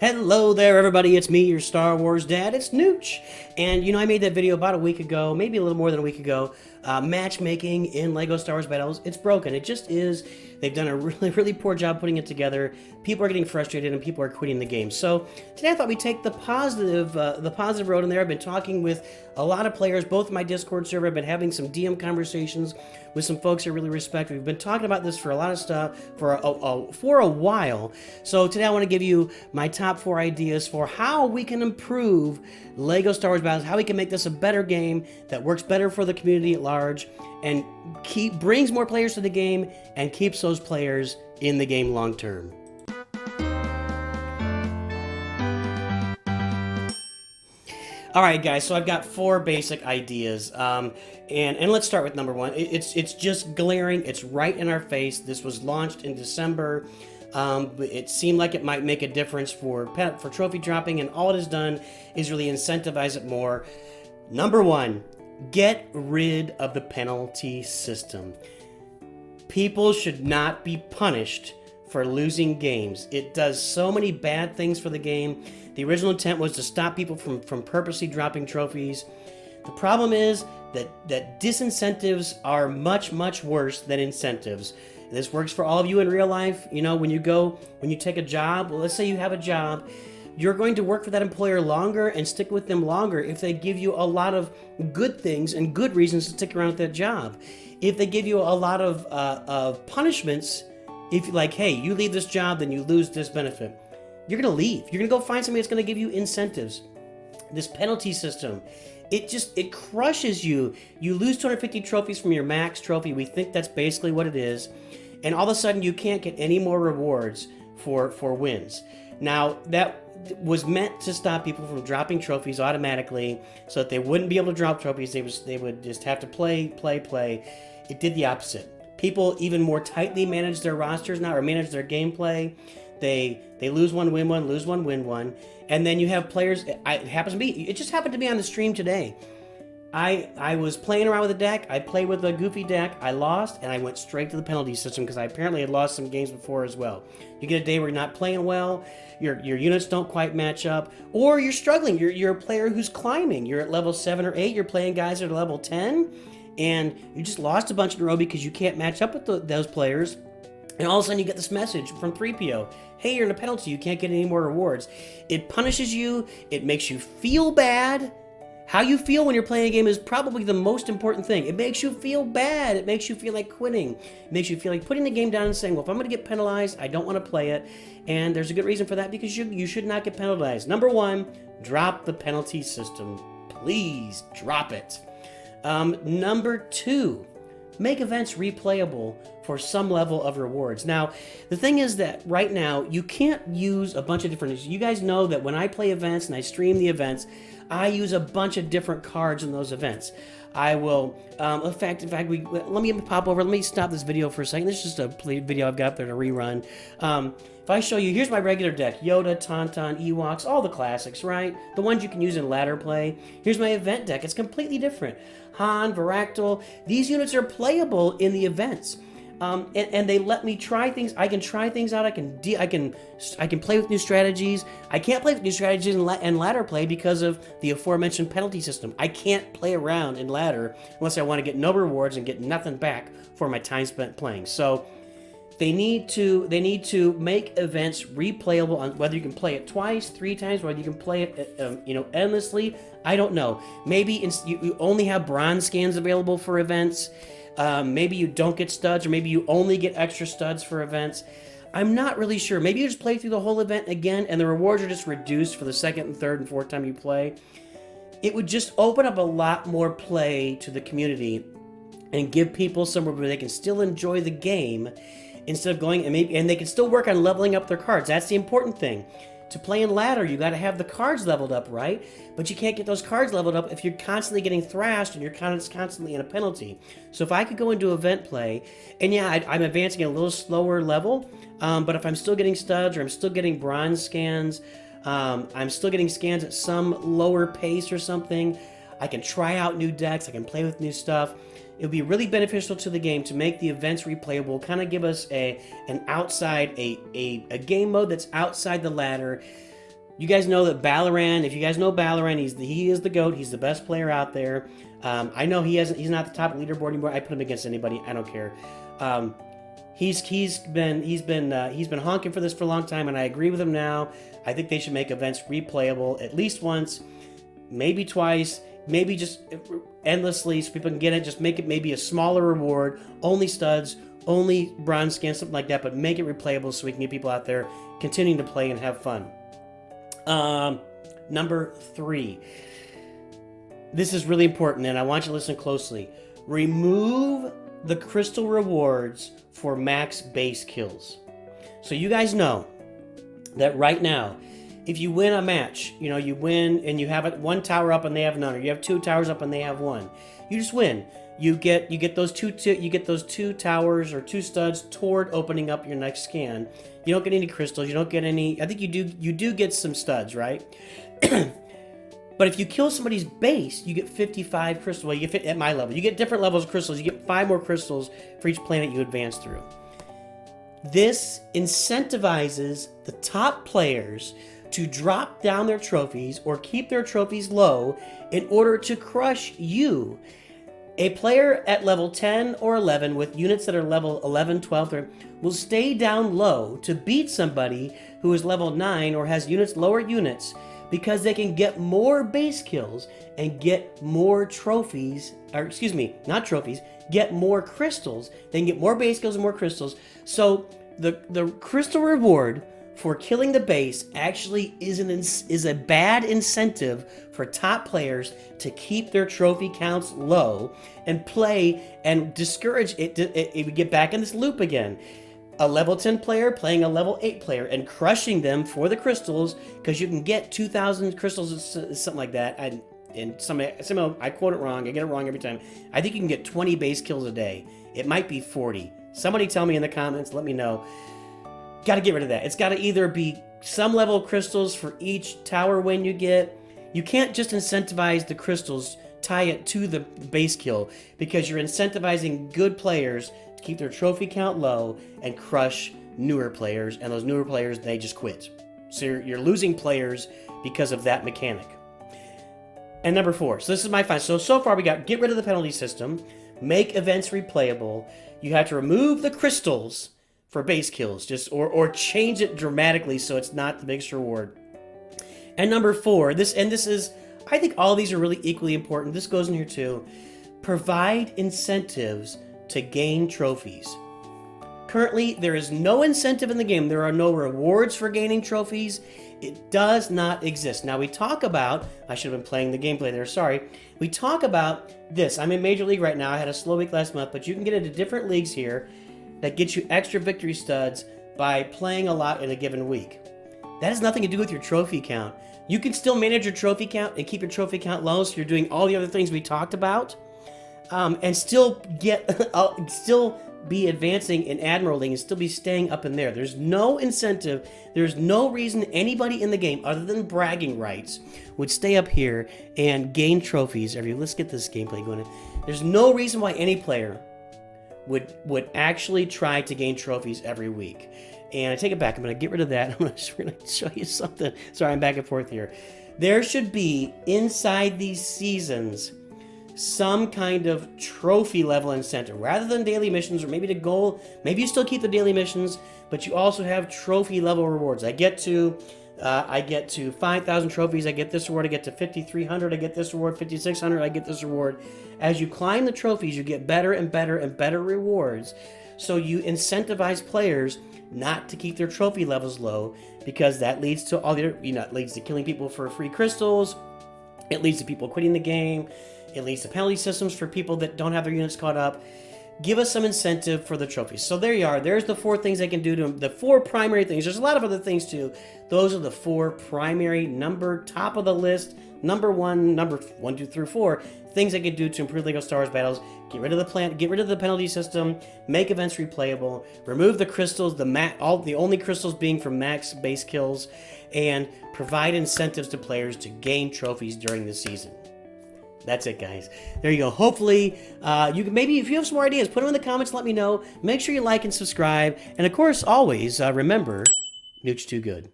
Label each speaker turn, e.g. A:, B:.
A: Hello there, everybody. It's me, your Star Wars dad. It's Nooch. And, I made that video about a week ago, maybe a little more than a week ago. Matchmaking in LEGO Star Wars Battles. It's broken. It just is. They've done a really poor job putting it together. People are getting frustrated and people are quitting the game. So today I thought we'd take the positive road in there. I've been talking with a lot of players, both in my Discord server. I've been having some DM conversations with some folks I really respect. We've been talking about this for a lot of stuff for a while. So today I want to give you my top 4 ideas for how we can improve LEGO Star Wars Battles, how we can make this a better game that works better for the community at large and brings more players to the game and keeps those players in the game long term. All right, guys, so I've got 4 basic ideas, and let's start with number 1. It's just glaring. It's right in our face. This was launched in December. It seemed like it might make a difference for trophy dropping, and all it has done is really incentivize it more. Number 1, get rid of the penalty system. People should not be punished for losing games. It does so many bad things for the game. The original intent was to stop people from purposely dropping trophies. The problem is that disincentives are much worse than incentives. This works for all of you in real life. When you take a job, well, let's say you have a job, you're going to work for that employer longer and stick with them longer if they give you a lot of good things and good reasons to stick around at that job. If they give you a lot of punishments, if you're like, hey, you leave this job, then you lose this benefit, you're going to leave. You're going to go find somebody that's going to give you incentives. This penalty system, it crushes you. You lose 250 trophies from your max trophy. We think that's basically what it is. And all of a sudden, you can't get any more rewards for wins. Now, that was meant to stop people from dropping trophies automatically so that they wouldn't be able to drop trophies. They would just have to play. It did the opposite. People even more tightly manage their rosters now, or manage their gameplay. They lose one, win one, lose one, win one. And then you have players, it just happened to me on the stream today. I was playing around with a deck. I played with a goofy deck. I lost, and I went straight to the penalty system because I apparently had lost some games before as well. You get a day where you're not playing well, your units don't quite match up, or you're struggling. You're a player who's climbing. You're at level 7 or 8. You're playing guys at level 10, and you just lost a bunch in a row because you can't match up with those players. And all of a sudden you get this message from 3PO. Hey, you're in a penalty. You can't get any more rewards. It punishes you. It makes you feel bad. How you feel when you're playing a game is probably the most important thing. It makes you feel bad. It makes you feel like quitting. It makes you feel like putting the game down and saying, well, if I'm going to get penalized, I don't want to play it. And there's a good reason for that, because you should not get penalized. Number 1, drop the penalty system. Please drop it. Number 2, make events replayable for some level of rewards. Now, the thing is that right now, you can't use a bunch of different... You guys know that when I play events and I stream the events, I use a bunch of different cards in those events. I will, in fact, let me pop over. Let me stop this video for a second. This is just a video I've got there to rerun. If I show you, here's my regular deck. Yoda, Tauntaun, Ewoks, all the classics, right? The ones you can use in ladder play. Here's my event deck. It's completely different. Han, Varactyl, these units are playable in the events. And they let me try things. I can try things out. I can play with new strategies. I can't play with new strategies in ladder play because of the aforementioned penalty system. I can't play around in ladder unless I want to get no rewards and get nothing back for my time spent playing. So they need to make events replayable on whether you can play it twice, 3 times, whether you can play it endlessly. I don't know. Maybe you only have bronze scans available for events. Maybe you don't get studs, or maybe you only get extra studs for events. I'm not really sure. Maybe you just play through the whole event again, and the rewards are just reduced for the 2nd and 3rd and 4th time you play. It would just open up a lot more play to the community and give people somewhere where they can still enjoy the game instead of going and they can still work on leveling up their cards. That's the important thing. To play in ladder, you got to have the cards leveled up, right? But you can't get those cards leveled up if you're constantly getting thrashed and you're constantly in a penalty. So if I could go into event play, and yeah, I'm advancing at a little slower level, but if I'm still getting studs or I'm still getting bronze scans, I'm still getting scans at some lower pace or something, I can try out new decks, I can play with new stuff. It would be really beneficial to the game to make the events replayable, kind of give us a game mode that's outside the ladder, You guys know that Balaran, if you guys know Balaran, he is the GOAT. He's the best player out there. I know he's not the top leaderboard anymore. I put him against anybody. I don't care. He's been honking for this for a long time, and I agree with him now. I think they should make events replayable at least once, maybe twice, maybe just endlessly so people can get it. Just make it maybe a smaller reward, only studs, only bronze skins, something like that, but make it replayable so we can get people out there continuing to play and have fun. Number 3. This is really important, and I want you to listen closely. Remove the crystal rewards for max base kills. So you guys know that right now, if you win a match, you win and you have one tower up and they have none, or you have 2 towers up and they have 1, you just win. You get those two towers or 2 studs toward opening up your next scan. You don't get any crystals. You don't get any. I think you do get some studs, right? But if you kill somebody's base, you get 55 crystals. Well, you get at my level. You get different levels of crystals. You get 5 more crystals for each planet you advance through. This incentivizes the top players to drop down their trophies or keep their trophies low in order to crush you. A player at level 10 or 11 with units that are level 11, 12, 13 will stay down low to beat somebody who is level 9 or has lower units, because they can get more base kills and get more trophies, or excuse me, not trophies, get more crystals. They can get more base kills and more crystals. So the crystal reward for killing the base actually is a bad incentive for top players to keep their trophy counts low and play and discourage it. It would get back in this loop again. A level 10 player playing a level 8 player and crushing them for the crystals, because you can get 2,000 crystals, something like that. Somehow I quote it wrong. I get it wrong every time. I think you can get 20 base kills a day. It might be 40. Somebody tell me in the comments. Let me know. Got to get rid of that. It's got to either be some level of crystals for each tower win you get. You can't just incentivize the crystals, tie it to the base kill, because you're incentivizing good players to keep their trophy count low and crush newer players, and those newer players, they just quit. So you're losing players because of that mechanic. And number 4, so this is my final. So far we got get rid of the penalty system, make events replayable. You have to remove the crystals for base kills, or change it dramatically so it's not the biggest reward. And number 4, this is, I think all of these are really equally important. This goes in here too. Provide incentives to gain trophies. Currently, there is no incentive in the game. There are no rewards for gaining trophies. It does not exist. Now we talk about, I should have been playing the gameplay there, sorry. We talk about this. I'm in Major League right now. I had a slow week last month, but you can get into different leagues here that get you extra victory studs by playing a lot in a given week. That has nothing to do with your trophy count. You can still manage your trophy count and keep your trophy count low, so you're doing all the other things we talked about, and still still be advancing in Admiral League and still be staying up in there. There's no incentive. There's no reason anybody in the game, other than bragging rights, would stay up here and gain trophies every. Let's get this gameplay going. There's no reason why any player would actually try to gain trophies every week. And I take it back. I'm going to get rid of that. I'm going to show you something. Sorry, I'm back and forth here. There should be, inside these seasons, some kind of trophy level incentive. Rather than daily missions, or maybe the goal, maybe you still keep the daily missions, but you also have trophy level rewards. I get to 5,000 trophies, I get this reward. I get to 5,300, I get this reward. 5,600, I get this reward. As you climb the trophies, you get better and better and better rewards. So you incentivize players not to keep their trophy levels low, because that leads to it leads to killing people for free crystals. It leads to people quitting the game. It leads to penalty systems for people that don't have their units caught up. Give us some incentive for the trophies. So there you are. There's the 4 things they can do to them. The 4 primary things. There's a lot of other things too. Those are the 4 primary, top of the list, number 1, 2 through 4 things they can do to improve Lego Star Wars Battles. Get rid of the penalty system, make events replayable, remove the crystals, the only crystals being for max base kills, and provide incentives to players to gain trophies during the season. That's it, guys. There you go. Hopefully, you can maybe, if you have some more ideas, put them in the comments. Let me know. Make sure you like and subscribe. And of course, always remember, Nooch Too Good.